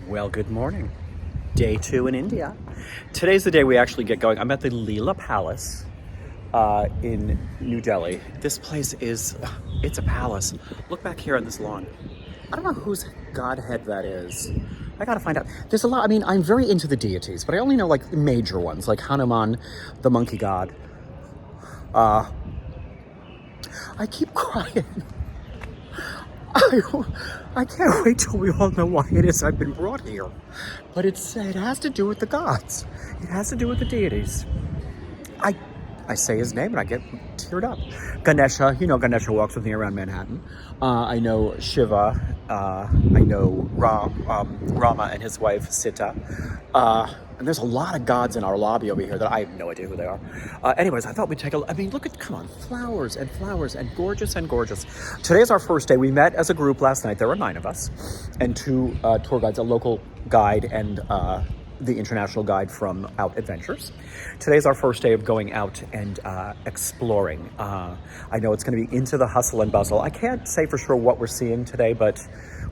Well, good morning. Day 2 in India. Today's the day we actually get going. I'm at the Leela Palace in New Delhi. This place it's a palace. Look back here on this lawn. I don't know whose godhead that is. I gotta find out. There's a lot. I mean, I'm very into the deities, but I only know like major ones, like Hanuman, the monkey god. I keep crying. I can't wait till we all know why it is I've been brought here. But it has to do with the gods. It has to do with the deities. I say his name and I get teared up. Ganesha, Ganesha walks with me around Manhattan. I know Shiva. I know Rama and his wife Sita. And there's a lot of gods in our lobby over here that I have no idea who they are. Anyways, I thought we'd take a look. I mean, come on, flowers and gorgeous and gorgeous. Today's our first day. We met as a group last night. There were 9 of us and 2 tour guides, a local guide and the international guide from Out Adventures. Today's our first day of going out and exploring. I know it's going to be into the hustle and bustle. I can't say for sure what we're seeing today, but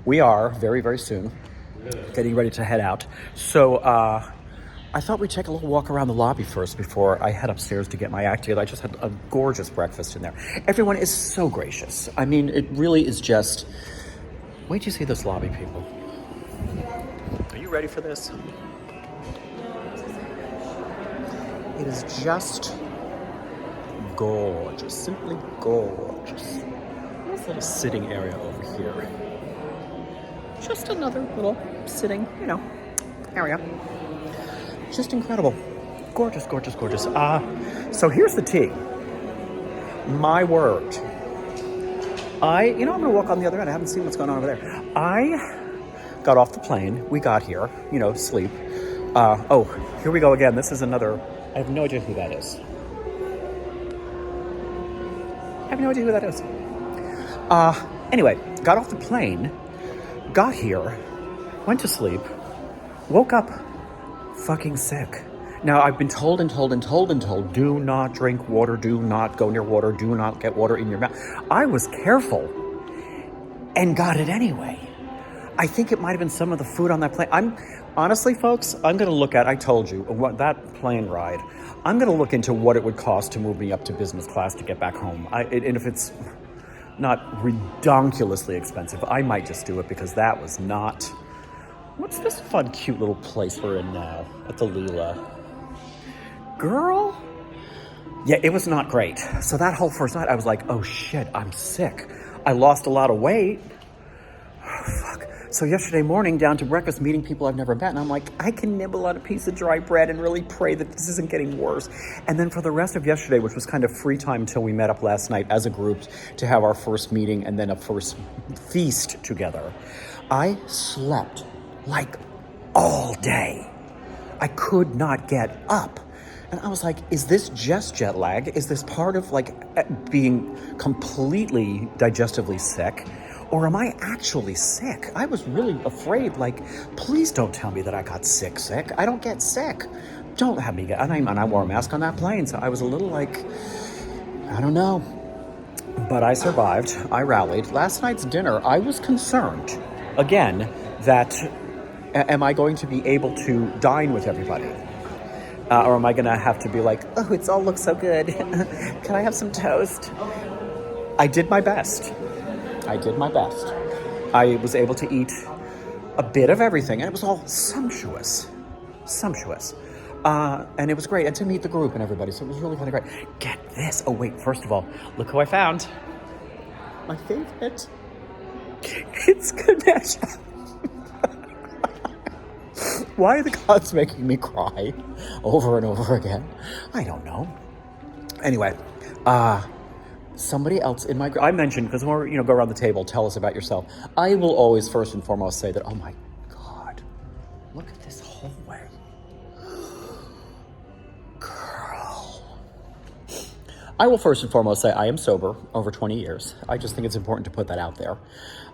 we are very, very soon getting ready to head out. So I thought we'd take a little walk around the lobby first before I head upstairs to get my act together. I just had a gorgeous breakfast in there. Everyone is so gracious. I mean, it really is just... Wait till you see this lobby, people. Are you ready for this? It is just gorgeous, simply gorgeous. Nice little sitting area over here. Just another little sitting, area. Just incredible. Gorgeous, gorgeous, gorgeous. So here's the tea. My word. I'm going to walk on the other end. I haven't seen what's going on over there. I got off the plane. We got here, sleep. Here we go again. This is another... I have no idea who that is. Anyway, got off the plane, got here, went to sleep, woke up fucking sick. Now, I've been told, do not drink water, do not go near water, do not get water in your mouth. I was careful and got it anyway. I think it might have been some of the food on that plane. Honestly, folks, I'm going to look at, I told you, that plane ride, I'm going to look into what it would cost to move me up to business class to get back home. And if it's not redonkulously expensive, I might just do it because that was not... What's this fun, cute little place we're in now at the Leela? Girl? Yeah, it was not great. So that whole first night, I was like, oh shit, I'm sick. I lost a lot of weight. Fuck. So yesterday morning, down to breakfast, meeting people I've never met, and I'm like, I can nibble on a piece of dry bread and really pray that this isn't getting worse. And then for the rest of yesterday, which was kind of free time until we met up last night as a group to have our first meeting and then a first feast together, I slept like all day. I could not get up. And I was like, is this just jet lag? Is this part of being completely digestively sick? Or am I actually sick? I was really afraid, please don't tell me that I got sick. I don't get sick. Don't have me get, and I wore a mask on that plane, so I was a little I don't know. But I survived, I rallied. Last night's dinner, I was concerned, again, that am I going to be able to dine with everybody? Or am I gonna have to be like, oh, it all looks so good. Can I have some toast? I did my best. I was able to eat a bit of everything, and it was all sumptuous. And it was great, and to meet the group and everybody, so it was really kind of great. Get this. Oh, wait, first of all, look who I found. My favorite. It's Ganesha. Why are the gods making me cry over and over again? I don't know. Anyway, somebody else in my group, I mentioned, because when we go around the table, tell us about yourself. I will always first and foremost say that, oh my God, look at this hallway. Girl. I will first and foremost say I am sober over 20 years. I just think it's important to put that out there.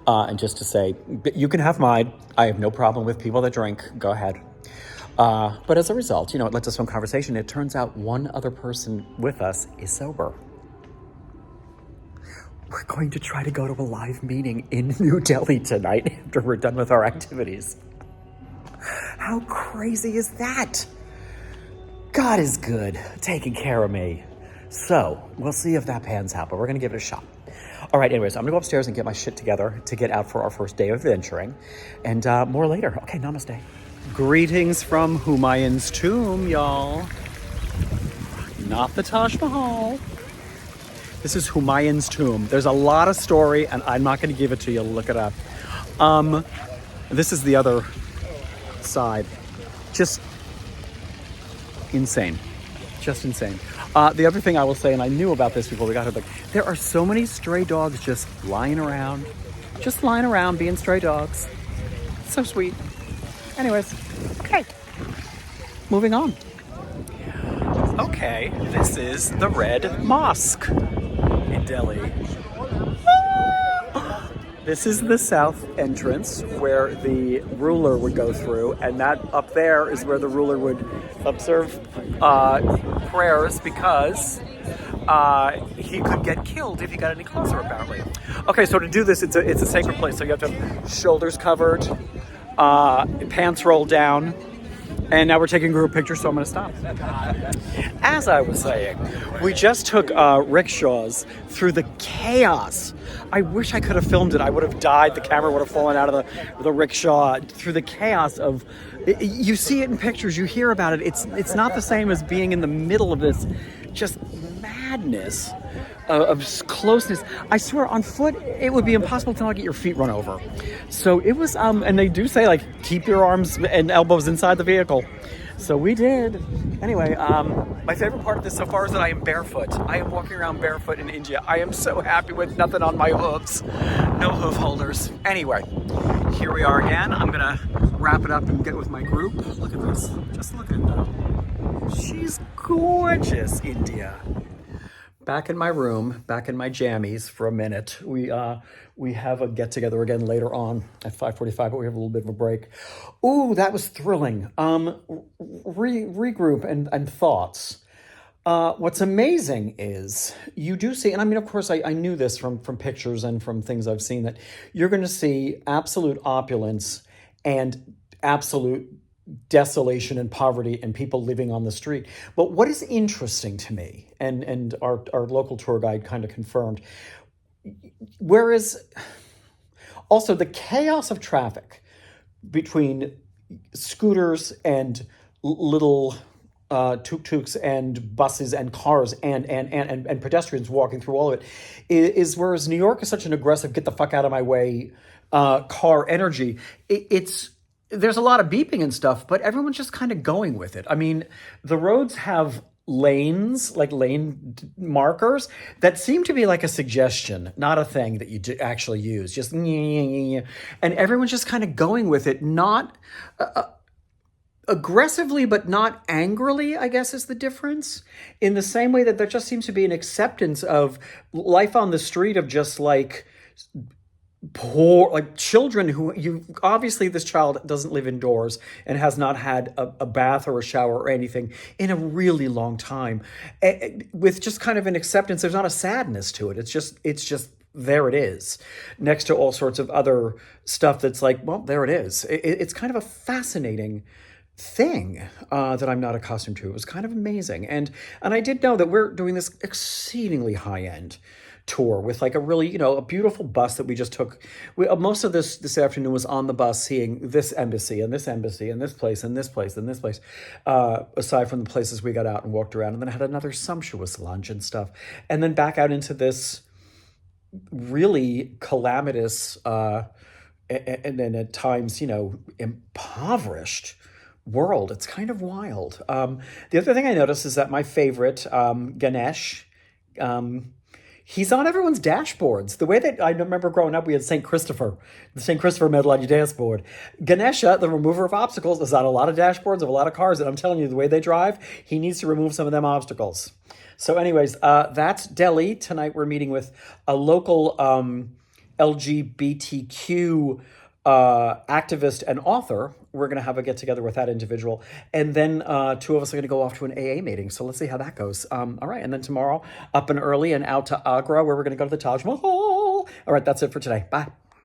And just to say, you can have mine. I have no problem with people that drink. Go ahead. But as a result, it led to some conversation. It turns out one other person with us is sober. We're going to try to go to a live meeting in New Delhi tonight after we're done with our activities. How crazy is that? God is good, taking care of me. So we'll see if that pans out, but we're gonna give it a shot. All right, anyways, I'm gonna go upstairs and get my shit together to get out for our first day of venturing, and more later. Okay, namaste. Greetings from Humayan's tomb, y'all. Not the Taj Mahal. This is Humayan's tomb. There's a lot of story, and I'm not gonna give it to you. Look it up. This is the other side. Just insane. Just insane. The other thing I will say, and I knew about this before we got here, but there are so many stray dogs just lying around being stray dogs. So sweet. Anyways, okay. Moving on. Okay, this is the Red Mosque in Delhi. This is the south entrance where the ruler would go through, and that up there is where the ruler would observe prayers because he could get killed if he got any closer, apparently. Okay, so to do this, it's a sacred place, so you have to have shoulders covered, pants rolled down, and now we're taking group pictures, so I'm going to stop. As I was saying, we just took rickshaws through the chaos. I wish I could have filmed it. I would have died. The camera would have fallen out of the rickshaw through the chaos of... You see it in pictures. You hear about it. It's not the same as being in the middle of this just madness of closeness. I swear, on foot, it would be impossible to not get your feet run over. So it was, and they do say, like, keep your arms and elbows inside the vehicle. So we did. Anyway, my favorite part of this so far is that I am barefoot. I am walking around barefoot in India. I am so happy with nothing on my hooves. No hoof holders. Anyway, here we are again. I'm gonna wrap it up and get with my group. Look at this. Just look at her. She's gorgeous, India. Back in my room, back in my jammies for a minute. We have a get together again later on at 5:45, but we have a little bit of a break. Ooh, that was thrilling. Regroup and thoughts. What's amazing is you do see, and I mean, of course, I knew this from pictures and from things I've seen, that you're going to see absolute opulence and absolute desolation and poverty and people living on the street. But what is interesting to me, and our local tour guide kind of confirmed, whereas also the chaos of traffic between scooters and little tuk-tuks and buses and cars and pedestrians walking through all of it is whereas New York is such an aggressive get the fuck out of my way car energy, there's a lot of beeping and stuff, but everyone's just kind of going with it. I mean, the roads have lanes, like lane markers, that seem to be like a suggestion, not a thing that you actually use. Just, and everyone's just kind of going with it, not aggressively, but not angrily, I guess is the difference. In the same way that there just seems to be an acceptance of life on the street of just like... poor, like children who obviously this child doesn't live indoors and has not had a bath or a shower or anything in a really long time, with just kind of an acceptance. There's not a sadness to it. It's just there it is, next to all sorts of other stuff that's like, well, there it is. It's kind of a fascinating thing that I'm not accustomed to. It was kind of amazing, and I did know that we're doing this exceedingly high-end tour with like a really, a beautiful bus that we just took. Most of this afternoon was on the bus seeing this embassy and this embassy and this place and this place and this place, aside from the places we got out and walked around, and then had another sumptuous lunch and stuff, and then back out into this really calamitous and then at times, impoverished world. It's kind of wild. The other thing I noticed is that my favorite, Ganesh, he's on everyone's dashboards. The way that I remember growing up, we had the St. Christopher medal on your dashboard. Ganesha, the remover of obstacles, is on a lot of dashboards of a lot of cars. And I'm telling you, the way they drive, he needs to remove some of them obstacles. So anyways, that's Delhi. Tonight we're meeting with a local LGBTQ activist and author. We're going to have a get together with that individual. And then two of us are going to go off to an AA meeting. So let's see how that goes. All right. And then tomorrow, up and early and out to Agra, where we're going to go to the Taj Mahal. All right. That's it for today. Bye.